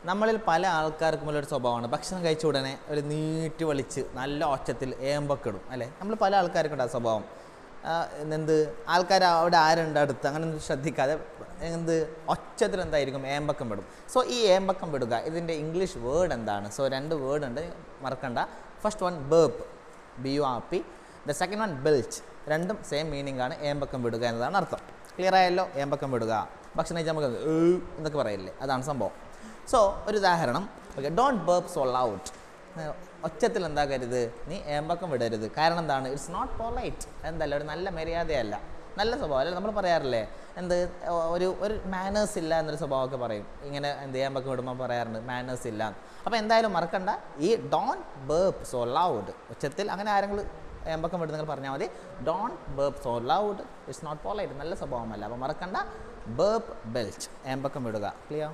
നമ്മളിൽ പല ആൾക്കാർക്കും ഒരു സ്വഭാവമാണ് ഭക്ഷണം കഴിച്ച ഉടനെ ഒരു നീട്ടി വലിച്ച് നല്ല ഒച്ചത്തിൽ ഏമ്പൊക്കെ ഇടും അല്ലേ. നമ്മൾ പല ആൾക്കാർക്കും ഉണ്ട് ആ സ്വഭാവം. ആൾക്കാർ അവിടെ ആരുണ്ട് അടുത്ത് അങ്ങനെ ഒന്നും ശ്രദ്ധിക്കാതെ ഒച്ചത്തിൽ എന്തായിരിക്കും ഏമ്പക്കം വിടും. സോ ഈ ഏമ്പക്കം വിടുക ഇതിൻ്റെ ഇംഗ്ലീഷ് വേർഡ് എന്താണ്? സോ 2 വേർഡ് ഉണ്ട്, മറക്കണ്ട. First one burp, BURP. The second one belch. രണ്ടും സെയിം മീനിങ് ആണ്, ഏമ്പക്കം വിടുക എന്നതാണ് അർത്ഥം. ക്ലിയർ ആയല്ലോ? ഏമ്പക്കം വിടുക, ഭക്ഷണം കഴിച്ചാൽ നമുക്ക് എന്നൊക്കെ പറയില്ലേ, അതാണ് സംഭവം. സോ ഒരു ഉദാഹരണം, okay, don't burp so loud. ഒച്ചത്തിൽ എന്താക്കരുത്, നീ ഏമ്പക്കം വിടരുത്. കാരണം എന്താണ്? It's not polite. എന്തല്ല, ഒരു നല്ല മര്യാദയല്ല, നല്ല സ്വഭാവം അല്ല. നമ്മൾ പറയാറില്ലേ ഒരു മാനേഴ്സ് ഇല്ല എന്നൊരു സ്വഭാവമൊക്കെ പറയും. ഇങ്ങനെ ഏമ്പക്കം വിടുമ്പോൾ പറയാറുണ്ട് മാനേഴ്സ് ഇല്ല. അപ്പോൾ എന്തായാലും മറക്കണ്ട, ഈ ഡോണ്ട് ബേർപ്പ് സോ ലൗഡ്, ഒച്ചത്തിൽ അങ്ങനെ ആരെങ്കിലും ഏമ്പക്കം വിട്ട് നിങ്ങൾ പറഞ്ഞാൽ മതി. Don't burp so loud, it's not polite, നല്ല സ്വഭാവമല്ല. അപ്പോൾ മറക്കണ്ട, ബേർപ്പ് ബെൽച്ച്, ഏമ്പക്കം വിടുക. ക്ലിയർ?